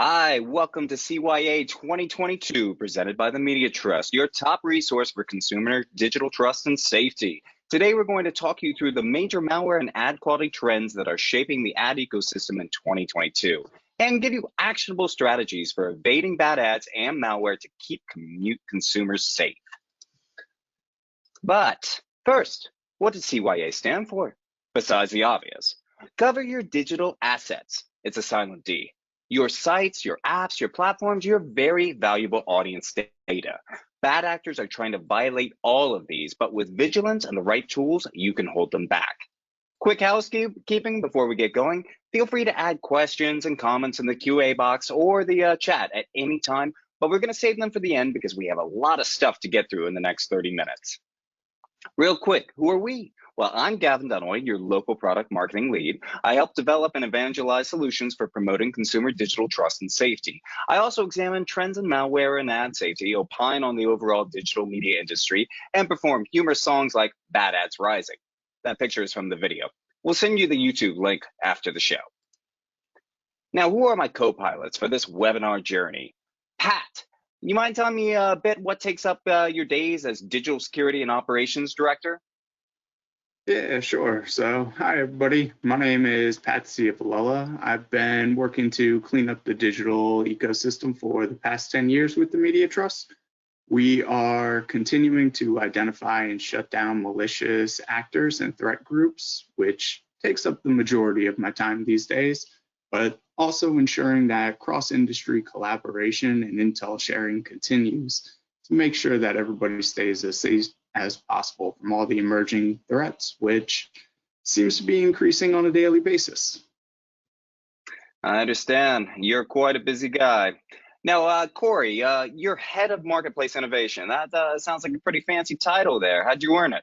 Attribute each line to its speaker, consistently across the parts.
Speaker 1: Hi, welcome to CYA 2022, presented by the Media Trust, your top resource for consumer digital trust and safety. Today, we're going to talk you through the major malware and ad quality trends that are shaping the ad ecosystem in 2022, and give you actionable strategies for evading bad ads and malware to keep consumers safe. But first, what does CYA stand for? Besides the obvious, cover your digital assets. It's a silent D. Your sites, your apps, your platforms, your very valuable audience data. Bad actors are trying to violate all of these, but with vigilance and the right tools, you can hold them back. Quick housekeeping before we get going. Feel free to add questions and comments in the QA box or the chat at any time, but we're going to save them for the end because we have a lot of stuff to get through in the next 30 minutes. Real quick, who are we? Well, I'm Gavin Dunaway, your local product marketing lead. I help develop and evangelize solutions for promoting consumer digital trust and safety. I also examine trends in malware and ad safety, opine on the overall digital media industry, and perform humorous songs like Bad Ads Rising. That picture is from the video. We'll send you the YouTube link after the show. Now, who are my co-pilots for this webinar journey? Pat. You mind telling me a bit what takes up your days as Digital Security and Operations Director?
Speaker 2: Yeah, sure. So, hi, everybody. My name is Pat Ciavalella. I've been working to clean up the digital ecosystem for the past 10 years with the Media Trust. We are continuing to identify and shut down malicious actors and threat groups, which takes up the majority of my time these days, but also ensuring that cross-industry collaboration and intel sharing continues to make sure that everybody stays as safe as possible from all the emerging threats, which seems to be increasing on a daily basis.
Speaker 1: I understand. You're quite a busy guy. Now, Corey, you're head of marketplace innovation. That sounds like a pretty fancy title there. How'd you earn it?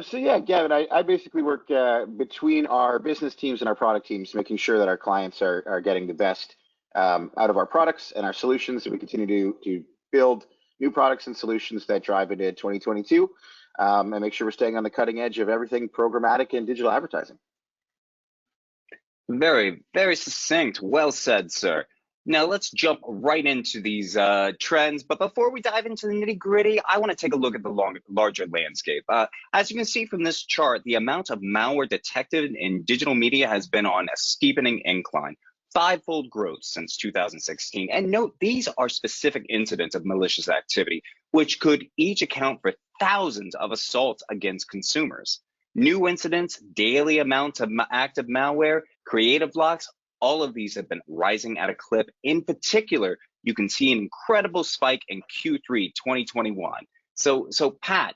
Speaker 3: So yeah, Gavin, I basically work between our business teams and our product teams, making sure that our clients are getting the best out of our products and our solutions. And we continue to build new products and solutions that drive into 2022 and make sure we're staying on the cutting edge of everything programmatic and digital advertising.
Speaker 1: Very, very succinct. Well said, sir. Now let's jump right into these trends. But before we dive into the nitty gritty, I want to take a look at the larger landscape. As you can see from this chart, the amount of malware detected in digital media has been on a steepening incline. Fivefold growth since 2016. And note, these are specific incidents of malicious activity, which could each account for thousands of assaults against consumers. New incidents, daily amounts of active malware, creative blocks, all of these have been rising at a clip. In particular, you can see an incredible spike in Q3 2021. So Pat,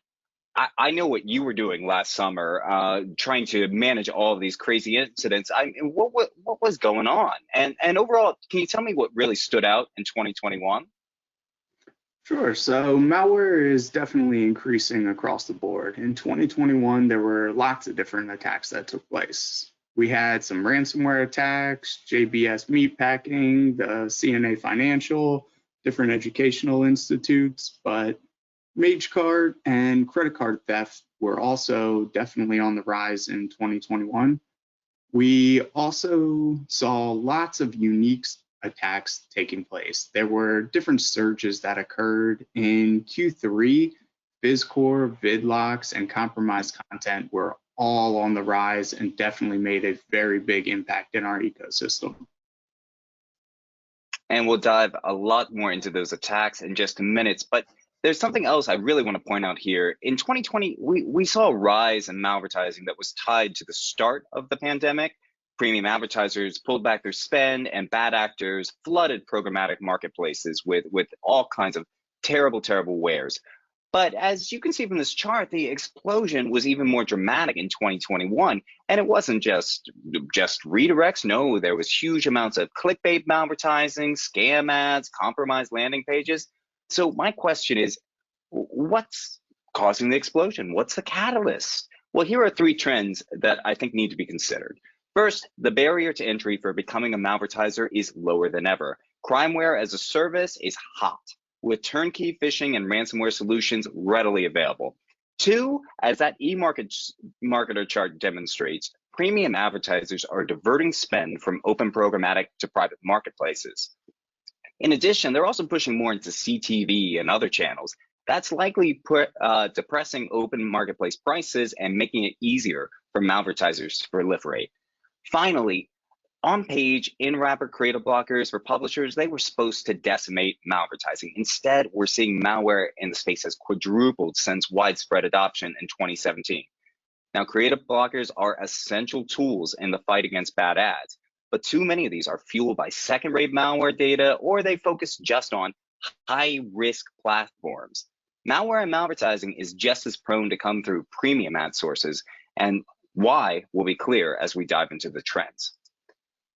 Speaker 1: I know what you were doing last summer, trying to manage all of these crazy incidents. What was going on? And overall, can you tell me what really stood out in 2021?
Speaker 2: Sure. So malware is definitely increasing across the board. In 2021, there were lots of different attacks that took place. We had some ransomware attacks, JBS Meatpacking, the CNA Financial, different educational institutes, but Mage card and credit card theft were also definitely on the rise in 2021. We also saw lots of unique attacks taking place. There were different surges that occurred in Q3. Fizcore, vidlocks, and compromised content were all on the rise and definitely made a very big impact in our ecosystem.
Speaker 1: And we'll dive a lot more into those attacks in just minutes, but there's something else I really want to point out here. In 2020, we saw a rise in malvertising that was tied to the start of the pandemic. Premium advertisers pulled back their spend and bad actors flooded programmatic marketplaces with all kinds of terrible wares. But as you can see from this chart, the explosion was even more dramatic in 2021. And it wasn't just redirects. No, there was huge amounts of clickbait malvertising, scam ads, compromised landing pages. So my question is, what's causing the explosion? What's the catalyst? Well, here are three trends that I think need to be considered. First, the barrier to entry for becoming a malvertiser is lower than ever. Crimeware as a service is hot, with turnkey phishing and ransomware solutions readily available. Two, as that e-marketer chart demonstrates, premium advertisers are diverting spend from open programmatic to private marketplaces. In addition, they're also pushing more into CTV and other channels. That's likely depressing open marketplace prices and making it easier for malvertisers to proliferate. Finally, on-page in-wrapper creative blockers for publishers, they were supposed to decimate malvertising. Instead, we're seeing malware in the space has quadrupled since widespread adoption in 2017. Now, creative blockers are essential tools in the fight against bad ads, but too many of these are fueled by second-rate malware data, or they focus just on high-risk platforms. Malware and malvertising is just as prone to come through premium ad sources, and why will be clear as we dive into the trends.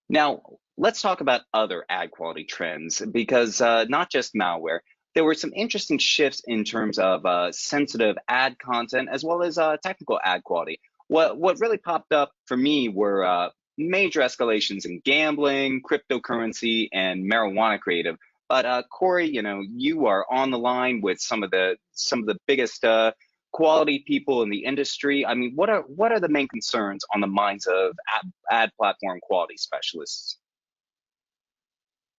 Speaker 1: Now, let's talk about other ad quality trends, because not just malware, there were some interesting shifts in terms of sensitive ad content as well as technical ad quality. What really popped up for me were major escalations in gambling, cryptocurrency, and marijuana creative. But Corey, you are on the line with some of the biggest quality people in the industry. I mean, what are the main concerns on the minds of ad platform quality specialists?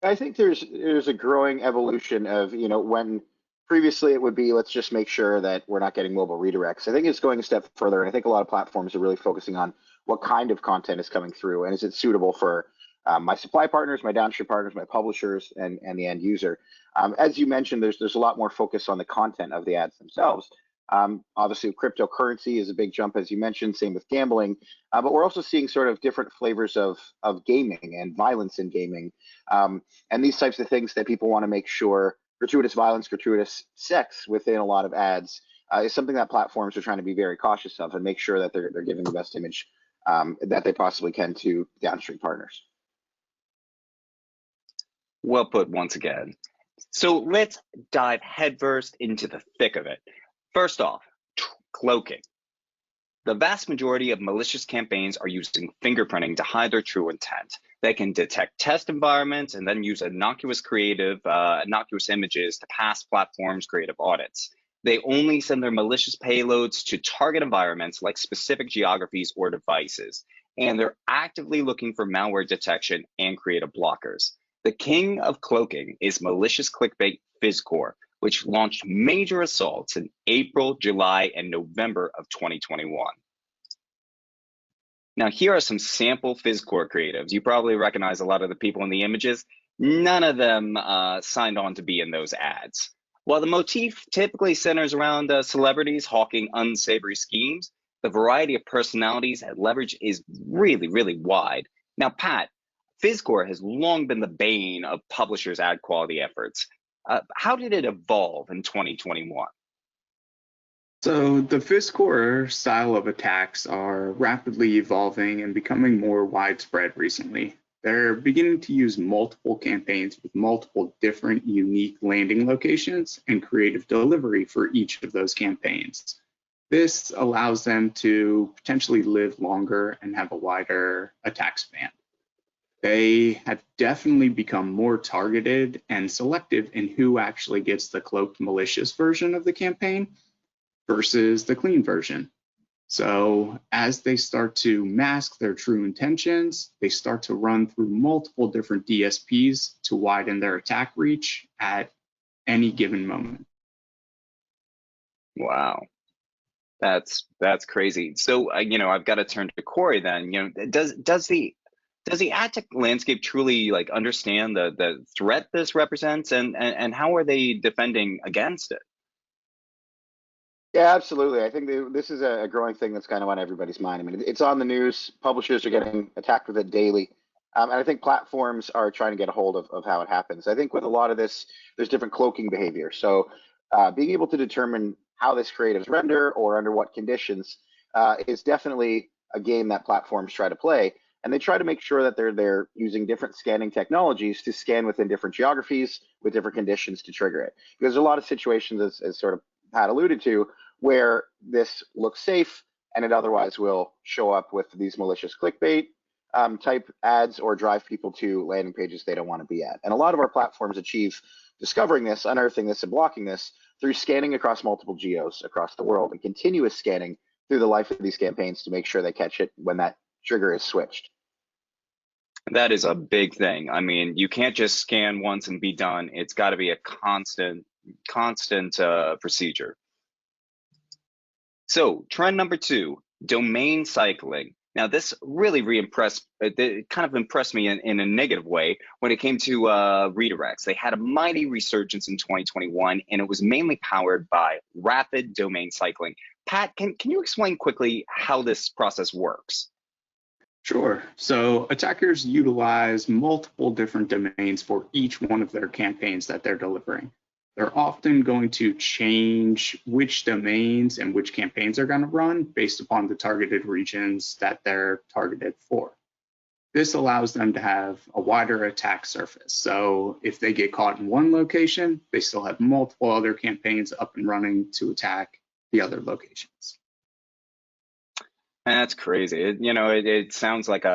Speaker 3: I think there's a growing evolution of, when previously it would be, let's just make sure that we're not getting mobile redirects. I think it's going a step further. And I think a lot of platforms are really focusing on what kind of content is coming through and is it suitable for my supply partners, my downstream partners, my publishers, and the end user. As you mentioned, there's a lot more focus on the content of the ads themselves. Obviously, cryptocurrency is a big jump, as you mentioned, same with gambling, but we're also seeing sort of different flavors of gaming and violence in gaming, and these types of things that people want to make sure gratuitous violence, gratuitous sex within a lot of ads is something that platforms are trying to be very cautious of and make sure that they're giving the best image that they possibly can to downstream partners.
Speaker 1: Well put once again. So let's dive headfirst into the thick of it. First off, cloaking. The vast majority of malicious campaigns are using fingerprinting to hide their true intent. They can detect test environments and then use innocuous images to pass platforms' creative audits. They only send their malicious payloads to target environments like specific geographies or devices, and they're actively looking for malware detection and creative blockers. The king of cloaking is malicious clickbait Fizcore, which launched major assaults in April, July, and November of 2021. Now, here are some sample Fizcore creatives. You probably recognize a lot of the people in the images. None of them signed on to be in those ads. While the motif typically centers around celebrities hawking unsavory schemes, the variety of personalities and leverage is really, really wide. Now, Pat, Fizcore has long been the bane of publishers' ad quality efforts. How did it evolve in 2021?
Speaker 2: So the Fizcore style of attacks are rapidly evolving and becoming more widespread recently. They're beginning to use multiple campaigns with multiple different unique landing locations and creative delivery for each of those campaigns. This allows them to potentially live longer and have a wider attack span. They have definitely become more targeted and selective in who actually gets the cloaked malicious version of the campaign versus the clean version. So as they start to mask their true intentions, they start to run through multiple different DSPs to widen their attack reach at any given moment.
Speaker 1: Wow, that's crazy. So I've got to turn to Corey then. Does the ad tech landscape truly understand the threat this represents, and how are they defending against it?
Speaker 3: Yeah, absolutely. I think this is a growing thing that's kind of on everybody's mind. I mean, it's on the news. Publishers are getting attacked with it daily. And I think platforms are trying to get a hold of how it happens. I think with a lot of this, there's different cloaking behavior. So being able to determine how this creative is rendered or under what conditions is definitely a game that platforms try to play. And they try to make sure that they're using different scanning technologies to scan within different geographies with different conditions to trigger it. Because there's a lot of situations, as sort of Pat alluded to, where this looks safe and it otherwise will show up with these malicious clickbait type ads or drive people to landing pages they don't want to be at. And a lot of our platforms achieve discovering this, unearthing this, and blocking this through scanning across multiple geos across the world and continuous scanning through the life of these campaigns to make sure they catch it when that trigger is switched.
Speaker 1: That is a big thing. I mean, you can't just scan once and be done. It's got to be a constant procedure. So trend number 2, domain cycling. Now this really it kind of impressed me in a negative way when it came to redirects. They had a mighty resurgence in 2021, and it was mainly powered by rapid domain cycling. Pat, can you explain quickly how this process works?
Speaker 2: Sure. So attackers utilize multiple different domains for each one of their campaigns that they're delivering. They're often going to change which domains and which campaigns are going to run based upon the targeted regions that they're targeted for. This allows them to have a wider attack surface. So if they get caught in one location, they still have multiple other campaigns up and running to attack the other locations.
Speaker 1: That's crazy. It sounds like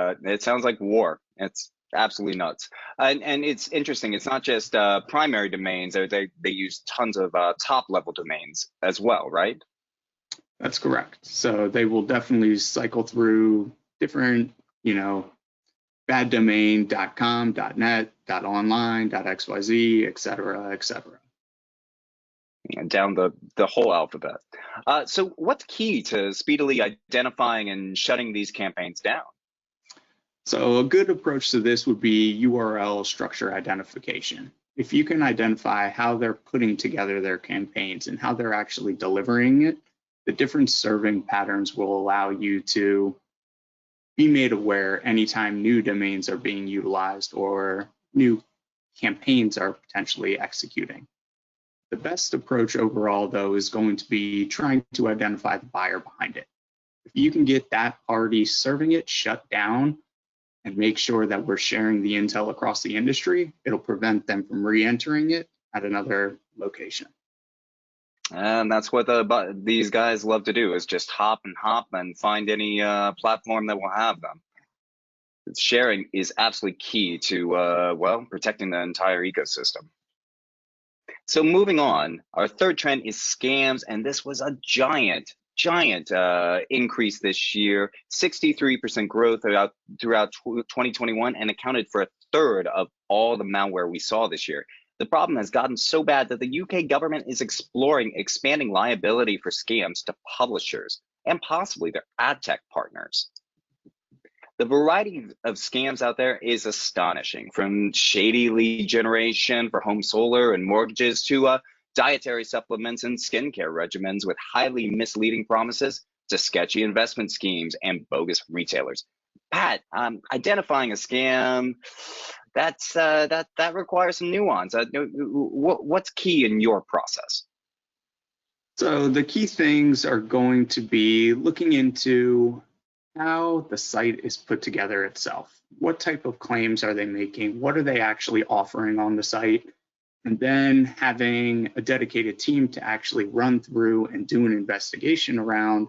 Speaker 1: war. It's absolutely nuts. And it's interesting. It's not just primary domains. They use tons of top level domains as well, right?
Speaker 2: That's correct. So they will definitely cycle through different, bad domain, .com, .net, .online, .xyz, et cetera, et cetera.
Speaker 1: Down the whole alphabet. So what's key to speedily identifying and shutting these campaigns down?
Speaker 2: So a good approach to this would be URL structure identification. If you can identify how they're putting together their campaigns and how they're actually delivering it, the different serving patterns will allow you to be made aware anytime new domains are being utilized or new campaigns are potentially executing. The best approach overall, though, is going to be trying to identify the buyer behind it. If you can get that party serving it shut down and make sure that we're sharing the intel across the industry, it'll prevent them from re-entering it at another location.
Speaker 1: And that's what these guys love to do, is just hop and find any platform that will have them. Sharing is absolutely key to, protecting the entire ecosystem. So moving on, our third trend is scams, and this was a giant increase this year, 63% growth throughout 2021, and accounted for a third of all the malware we saw this year. The problem has gotten so bad that the UK government is exploring expanding liability for scams to publishers and possibly their ad tech partners. The variety of scams out there is astonishing, from shady lead generation for home solar and mortgages to dietary supplements and skincare regimens with highly misleading promises to sketchy investment schemes and bogus retailers. Pat, identifying a scam, that requires some nuance. What's key in your process?
Speaker 2: So the key things are going to be looking into how the site is put together itself. What type of claims are they making? What are they actually offering on the site? And then having a dedicated team to actually run through and do an investigation around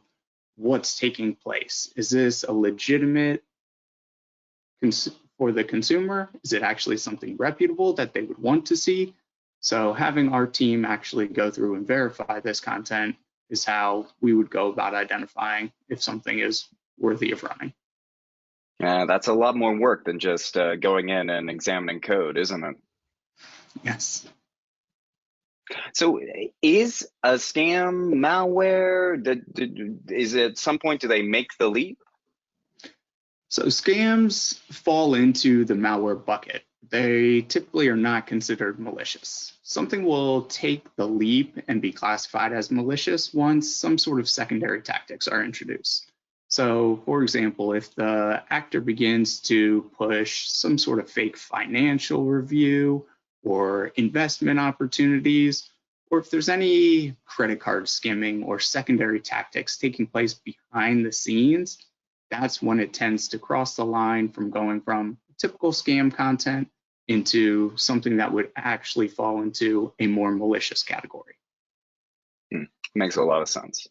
Speaker 2: what's taking place. Is this a legitimate for the consumer? Is it actually something reputable that they would want to see? So having our team actually go through and verify this content is how we would go about identifying if something is worthy of running.
Speaker 1: That's a lot more work than just going in and examining code, isn't it?
Speaker 2: Yes.
Speaker 1: So is a scam malware, is at some point, do they make the leap?
Speaker 2: So scams fall into the malware bucket. They typically are not considered malicious. Something will take the leap and be classified as malicious once some sort of secondary tactics are introduced. So, for example, if the actor begins to push some sort of fake financial review or investment opportunities, or if there's any credit card skimming or secondary tactics taking place behind the scenes, that's when it tends to cross the line from going from typical scam content into something that would actually fall into a more malicious category.
Speaker 1: Makes a lot of sense.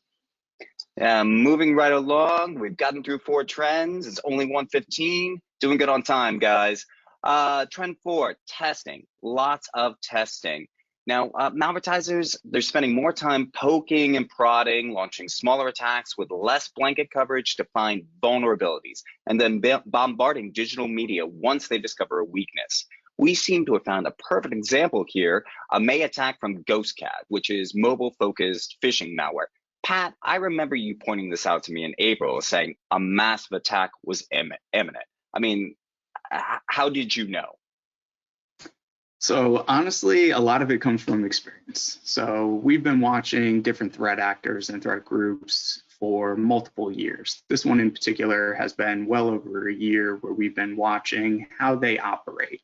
Speaker 1: Moving right along, we've gotten through 4 trends. It's only 1:15. Doing good on time, guys. Trend 4, testing. Lots of testing. Now, malvertisers, they're spending more time poking and prodding, launching smaller attacks with less blanket coverage to find vulnerabilities, and then bombarding digital media once they discover a weakness. We seem to have found a perfect example here, a May attack from Ghostcat, which is mobile-focused phishing malware. Pat, I remember you pointing this out to me in April, saying a massive attack was imminent. I mean, how did you know?
Speaker 2: So honestly, a lot of it comes from experience. So we've been watching different threat actors and threat groups for multiple years. This one in particular has been well over a year where we've been watching how they operate.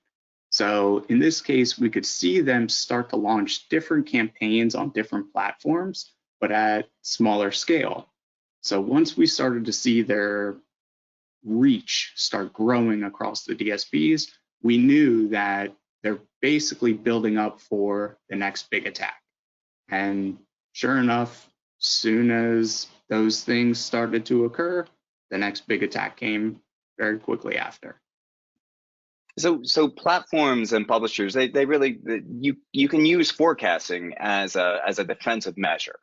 Speaker 2: So in this case, we could see them start to launch different campaigns on different platforms, but at smaller scale. So once we started to see their reach start growing across the DSPs, we knew that they're basically building up for the next big attack. And sure enough, soon as those things started to occur, the next big attack came very quickly after.
Speaker 1: So platforms and publishers, they really, you can use forecasting as a defensive measure.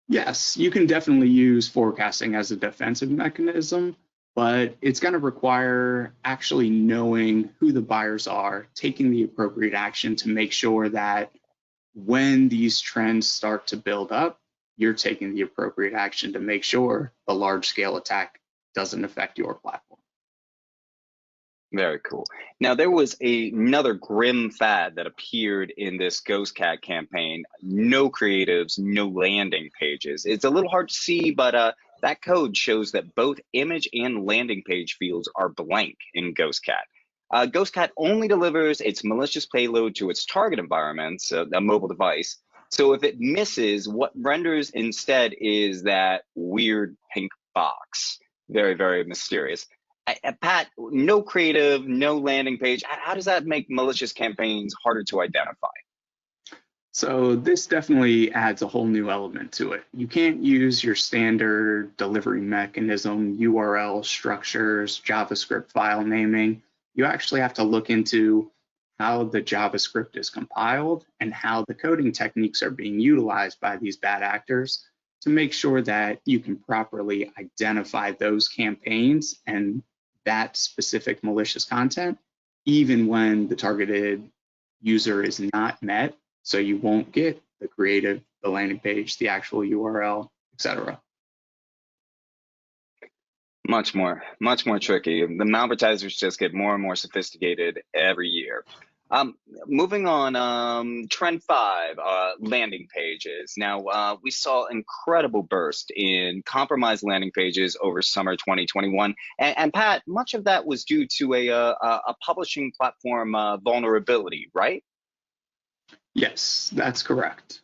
Speaker 2: Yes, you can definitely use forecasting as a defensive mechanism, but it's going to require actually knowing who the buyers are, taking the appropriate action to make sure that when these trends start to build up, you're taking the appropriate action to make sure the large scale attack doesn't affect your platform.
Speaker 1: Very cool. Now, there was another grim fad that appeared in this Ghostcat campaign. No creatives, no landing pages. It's a little hard to see, but that code shows that both image and landing page fields are blank in Ghostcat. Ghostcat only delivers its malicious payload to its target environments, a mobile device. So if it misses, what renders instead is that weird pink box. Very, very mysterious. Pat, no creative, no landing page. How does that make malicious campaigns harder to identify?
Speaker 2: So this definitely adds a whole new element to it. You can't use your standard delivery mechanism, URL structures, JavaScript file naming. You actually have to look into how the JavaScript is compiled and how the coding techniques are being utilized by these bad actors to make sure that you can properly identify those campaigns and that specific malicious content, even when the targeted user is not met. So you won't get the creative, the landing page, the actual URL, etc.
Speaker 1: Much more tricky. The malvertisers just get more and more sophisticated every year. Moving on, trend 5, landing pages. Now, we saw incredible burst in compromised landing pages over summer 2021. And Pat, much of that was due to a publishing platform vulnerability, right?
Speaker 2: Yes, that's correct.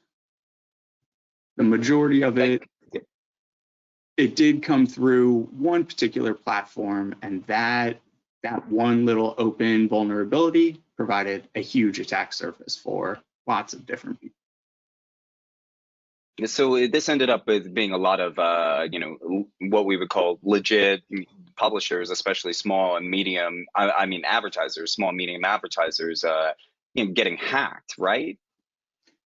Speaker 2: The majority of it did come through one particular platform, and that one little open vulnerability provided a huge attack surface for lots of different people.
Speaker 1: So this ended up with being a lot of, what we would call legit publishers, especially small and medium, I mean advertisers, small, medium advertisers, getting hacked, right?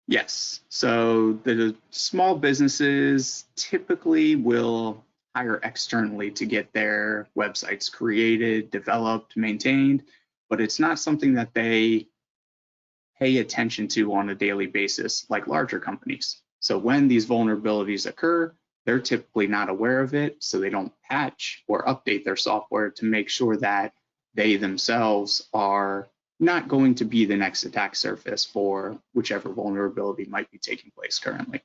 Speaker 2: Yes. So the small businesses typically will hire externally to get their websites created, developed, maintained, but it's not something that they pay attention to on a daily basis like larger companies. So when these vulnerabilities occur, they're typically not aware of it, so they don't patch or update their software to make sure that they themselves are not going to be the next attack surface for whichever vulnerability might be taking place currently.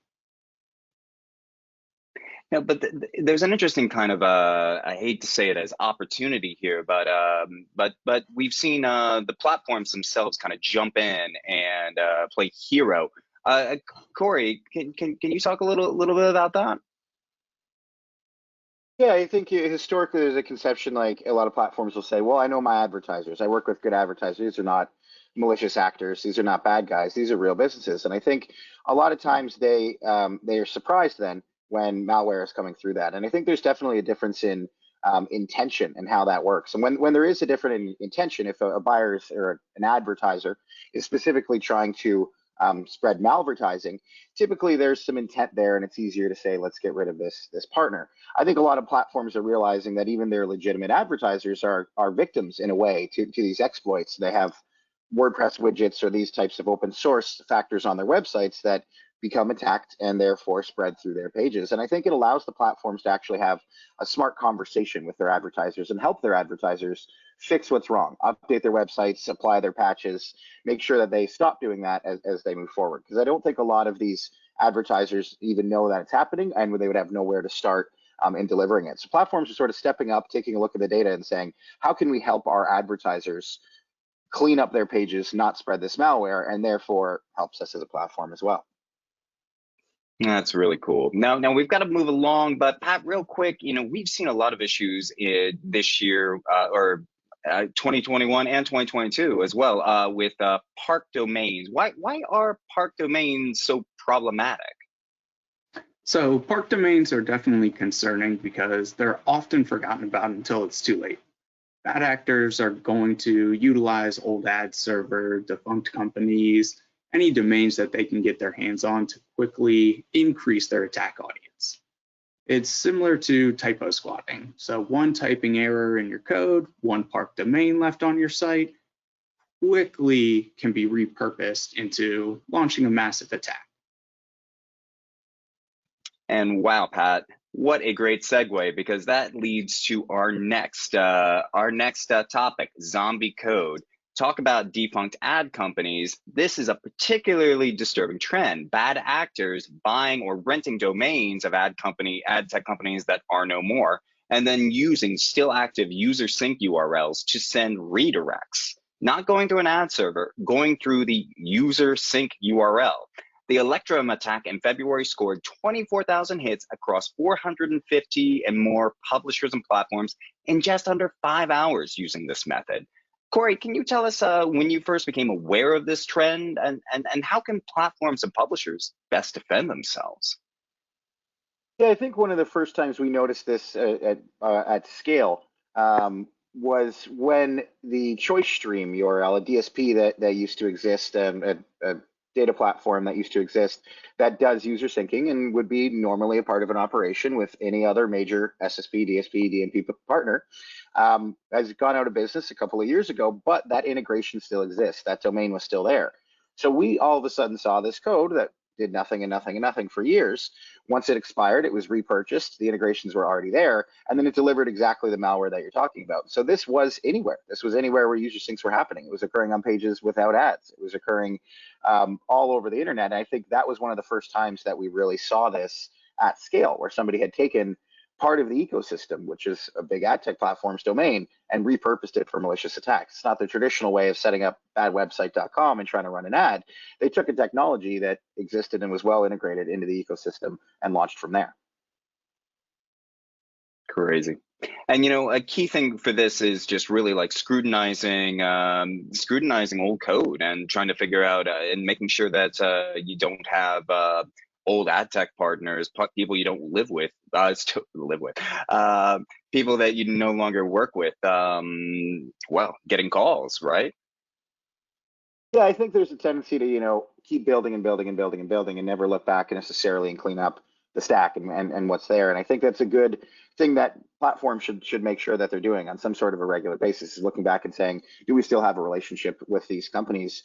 Speaker 1: Yeah, but there's an interesting kind of I hate to say it as opportunity here, but we've seen the platforms themselves kind of jump in and play hero. Corey, can you talk a little bit about that?
Speaker 3: Yeah, I think historically there's a conception like a lot of platforms will say, well, I know my advertisers. I work with good advertisers. These are not malicious actors. These are not bad guys. These are real businesses. And I think a lot of times they are surprised then when malware is coming through that. And I think there's definitely a difference in intention and how that works. And when there is a different intention, if a buyer or an advertiser is specifically trying to spread malvertising, typically there's some intent there, and it's easier to say, let's get rid of this partner. I think a lot of platforms are realizing that even their legitimate advertisers are victims in a way to these exploits. They have WordPress widgets or these types of open source factors on their websites that become attacked and therefore spread through their pages. And I think it allows the platforms to actually have a smart conversation with their advertisers and help their advertisers fix what's wrong, update their websites, apply their patches, make sure that they stop doing that as they move forward. Because I don't think a lot of these advertisers even know that it's happening, and they would have nowhere to start in delivering it. So platforms are sort of stepping up, taking a look at the data and saying, how can we help our advertisers clean up their pages, not spread this malware, and therefore helps us as a platform as well.
Speaker 1: That's really cool. Now we've got to move along, but Pat, real quick, we've seen a lot of issues this year, 2021 and 2022 as well, with park domains. Why are park domains so problematic?
Speaker 2: So park domains are definitely concerning because they're often forgotten about until it's too late. Bad actors are going to utilize old ad server, defunct companies, any domains that they can get their hands on to quickly increase their attack audience. It's similar to typo squatting. So one typing error in your code, one park domain left on your site, quickly can be repurposed into launching a massive attack.
Speaker 1: And wow, Pat, what a great segue, because that leads to our next topic, zombie code. Talk about defunct ad companies. This is a particularly disturbing trend. Bad actors buying or renting domains of ad tech companies that are no more, and then using still active user sync URLs to send redirects, not going through an ad server, going through the user sync URL. The Electrum attack in February scored 24,000 hits across 450 and more publishers and platforms in just under 5 hours using this method. Corey, can you tell us when you first became aware of this trend, and how can platforms and publishers best defend themselves?
Speaker 3: Yeah, I think one of the first times we noticed this at scale was when the choice stream URL, a DSP that used to exist, a data platform that used to exist that does user syncing and would be normally a part of an operation with any other major SSP, DSP, DNP partner, has gone out of business a couple of years ago, but that integration still exists. That domain was still there. So we all of a sudden saw this code that did nothing and nothing and nothing for years. Once it expired, it was repurchased. The integrations were already there, and then it delivered exactly the malware that you're talking about. So this was anywhere. This was anywhere where user syncs were happening. It was occurring on pages without ads. It was occurring all over the internet. And I think that was one of the first times that we really saw this at scale, where somebody had taken part of the ecosystem, which is a big ad tech platform's domain, and repurposed it for malicious attacks. It's not the traditional way of setting up badwebsite.com and trying to run an ad. They took a technology that existed and was well integrated into the ecosystem and launched from there.
Speaker 1: Crazy. And a key thing for this is just really like scrutinizing old code and trying to figure out and making sure that you don't have old ad tech partners, people you don't live with, people that you no longer work with, getting calls, right?
Speaker 3: Yeah, I think there's a tendency to, keep building and building and building and building and never look back necessarily and clean up the stack and what's there. And I think that's a good thing that platforms should make sure that they're doing on some sort of a regular basis, is looking back and saying, do we still have a relationship with these companies?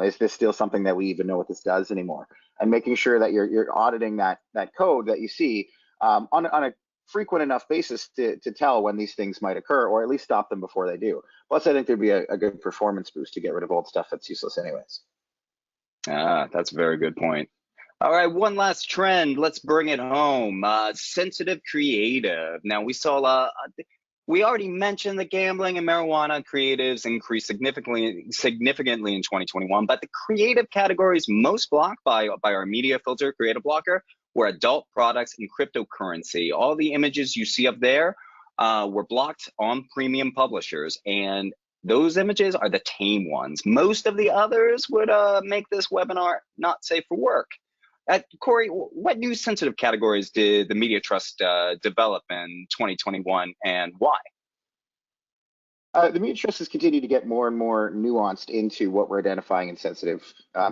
Speaker 3: Is this still something that we even know what this does anymore? And making sure that you're auditing that code that you see on a frequent enough basis to tell when these things might occur, or at least stop them before they do. Plus, I think there'd be a good performance boost to get rid of old stuff that's useless anyways.
Speaker 1: That's a very good point. All right, one last trend. Let's bring it home. Sensitive creative. Now, we already mentioned the gambling and marijuana creatives increased significantly in 2021, but the creative categories most blocked by our media filter creative blocker were adult products and cryptocurrency. All the images you see up there were blocked on premium publishers, and those images are the tame ones. Most of the others would make this webinar not safe for work. Corey, what new sensitive categories did the Media Trust develop in 2021, and why?
Speaker 3: The media trust has continued to get more and more nuanced into what we're identifying in sensitive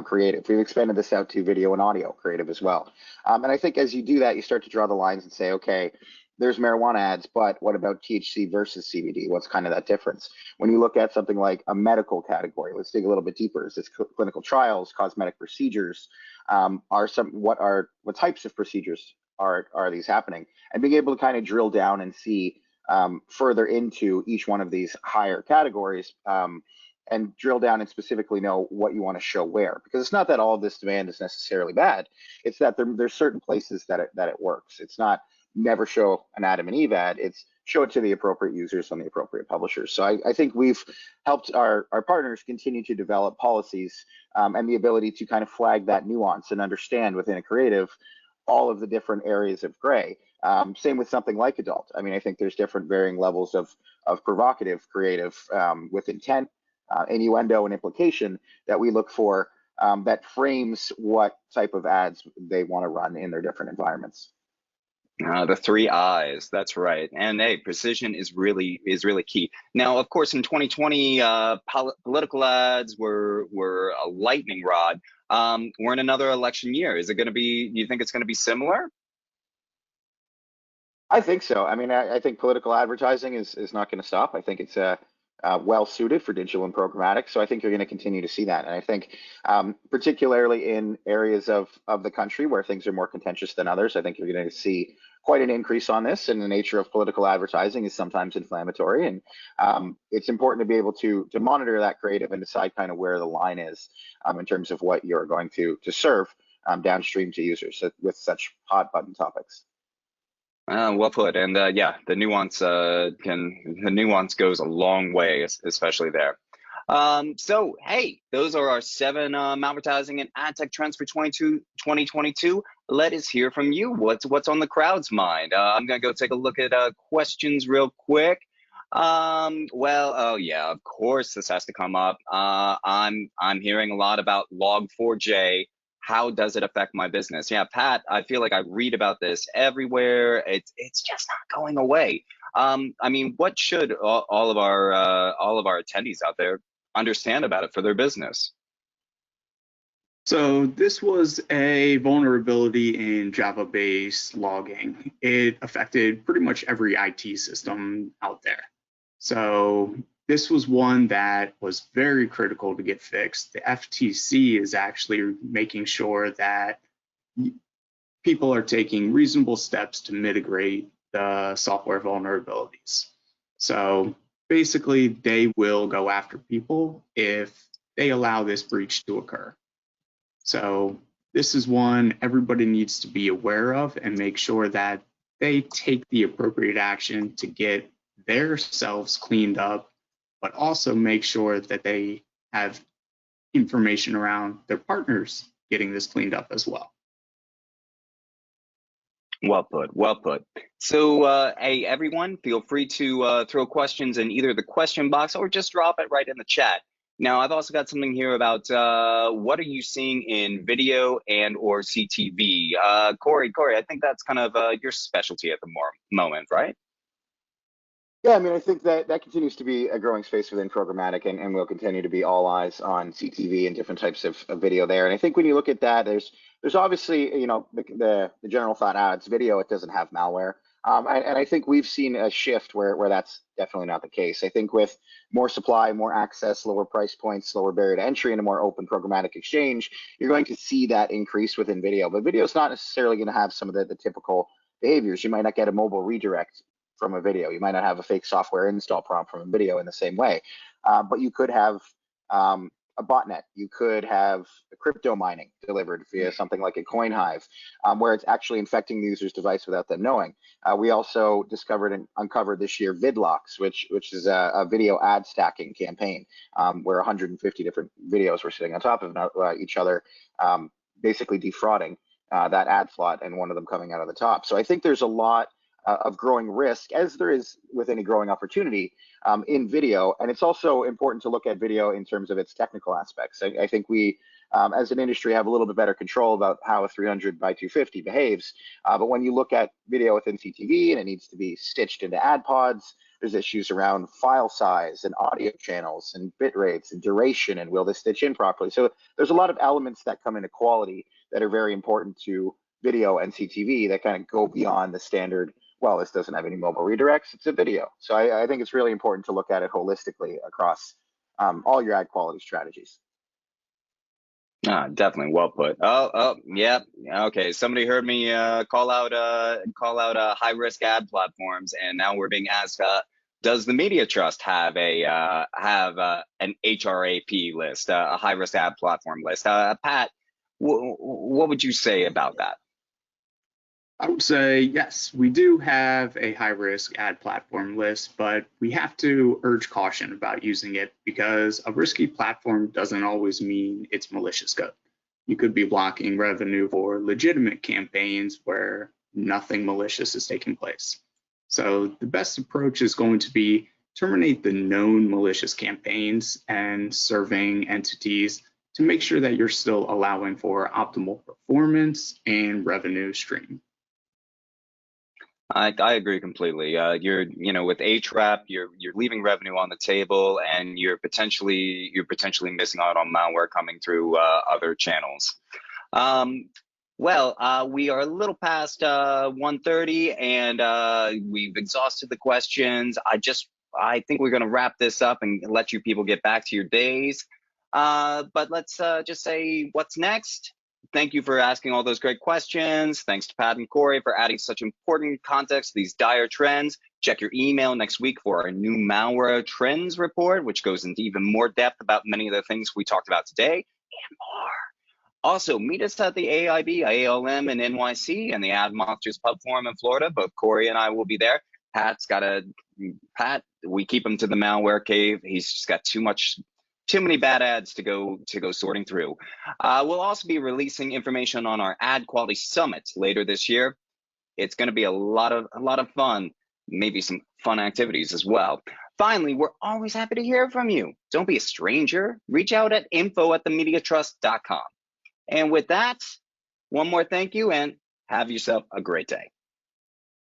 Speaker 3: creative. We've expanded this out to video and audio creative as well. And I think as you do that, you start to draw the lines and say, okay, there's marijuana ads, but what about THC versus CBD? What's kind of that difference? When you look at something like a medical category, let's dig a little bit deeper. Is this clinical trials, cosmetic procedures? What types of procedures are these happening? And being able to kind of drill down and see further into each one of these higher categories and drill down and specifically know what you want to show where. Because it's not that all of this demand is necessarily bad. It's that there's certain places that it works. It's not never show an Adam and Eve ad. It's show it to the appropriate users on the appropriate publishers. So I think we've helped our partners continue to develop policies and the ability to kind of flag that nuance and understand within a creative all of the different areas of gray. Same with something like adult. I mean, I think there's different varying levels of provocative creative with intent, innuendo, and implication that we look for that frames what type of ads they want to run in their different environments.
Speaker 1: The 3 I's, that's right. And hey, precision is really key. Now, of course, in 2020, political ads were a lightning rod. We're in another election year. Is it going to be? You think it's going to be similar?
Speaker 3: I think so. I mean, I think political advertising is not going to stop. I think it's well suited for digital and programmatic. So I think you're going to continue to see that. And I think particularly in areas of the country where things are more contentious than others, I think you're going to see quite an increase on this. And the nature of political advertising is sometimes inflammatory. And it's important to be able to monitor that creative and decide kind of where the line is in terms of what you're going to serve downstream to users with such hot button topics.
Speaker 1: Well put, and yeah, the nuance goes a long way, especially there. So hey, those are our 7 malvertising and ad tech trends for 2022. Let us hear from you. What's on the crowd's mind? I'm gonna go take a look at questions real quick. Well, oh yeah, of course this has to come up. I'm hearing a lot about Log4j. How does it affect my business? Yeah, Pat, I feel like I read about this everywhere. It's just not going away. I mean, what should all of our attendees out there understand about it for their business?
Speaker 2: So this was a vulnerability in Java-based logging. It affected pretty much every IT system out there. So this was one that was very critical to get fixed. The FTC is actually making sure that people are taking reasonable steps to mitigate the software vulnerabilities. So basically, they will go after people if they allow this breach to occur. So this is one everybody needs to be aware of and make sure that they take the appropriate action to get themselves cleaned up, but also make sure that they have information around their partners getting this cleaned up as well.
Speaker 1: Well put, well put. So, hey, everyone, feel free to throw questions in either the question box or just drop it right in the chat. Now, I've also got something here about what are you seeing in video and or CTV? Corey, I think that's kind of your specialty at the moment, right?
Speaker 3: Yeah, I mean, I think that continues to be a growing space within programmatic, and will continue to be all eyes on CTV and different types of video there. And I think when you look at that, there's obviously, you know, the general thought ads video, it doesn't have malware. And I think we've seen a shift where that's definitely not the case. I think with more supply, more access, lower price points, lower barrier to entry, and a more open programmatic exchange, you're going to see that increase within video. But video is not necessarily going to have some of the typical behaviors. You might not get a mobile redirect from a video. You might not have a fake software install prompt from a video in the same way, but you could have a botnet. You could have crypto mining delivered via something like a coin hive, where it's actually infecting the user's device without them knowing. We also discovered and uncovered this year vidlocks, which is a video ad stacking campaign, where 150 different videos were sitting on top of each other, basically defrauding that ad slot, and one of them coming out of the top. So I think there's a lot of growing risk, as there is with any growing opportunity in video. And it's also important to look at video in terms of its technical aspects. I think we as an industry, have a little bit better control about how a 300 by 250 behaves. But when you look at video within CTV and it needs to be stitched into ad pods, there's issues around file size and audio channels and bit rates and duration and will this stitch in properly. So there's a lot of elements that come into quality that are very important to video and CTV that kind of go beyond the standard, well, this doesn't have any mobile redirects, it's a video. So I think it's really important to look at it holistically across all your ad quality strategies.
Speaker 1: Definitely well put. Oh, yeah. Okay, somebody heard me call out high risk ad platforms, and now we're being asked, does the Media Trust have an HRAP list, a high risk ad platform list? Pat, what would you say about that?
Speaker 2: I would say yes, we do have a high risk ad platform list, but we have to urge caution about using it because a risky platform doesn't always mean it's malicious code. You could be blocking revenue for legitimate campaigns where nothing malicious is taking place. So the best approach is going to be terminate the known malicious campaigns and serving entities to make sure that you're still allowing for optimal performance and revenue stream.
Speaker 1: I agree completely. You're with HRAP, you're leaving revenue on the table, and you're potentially missing out on malware coming through other channels. We are a little past 1:30, and we've exhausted the questions. I think we're going to wrap this up and let you people get back to your days. But let's just say what's next. Thank you for asking all those great questions. Thanks to Pat and Corey for adding such important context to these dire trends. Check your email next week for our new malware trends report, which goes into even more depth about many of the things we talked about today and more. Also, meet us at the AIB, ALM in NYC and the Ad Monsters Pub Forum in Florida. Both Corey and I will be there. Pat, we keep him to the malware cave. He's just got too many bad ads to go sorting through. We'll also be releasing information on our ad quality summit later this year. It's going to be a lot of fun, maybe some fun activities as well. Finally, we're always happy to hear from you. Don't be a stranger. Reach out at info@themediatrust.com. And with that, one more thank you and have yourself a great day.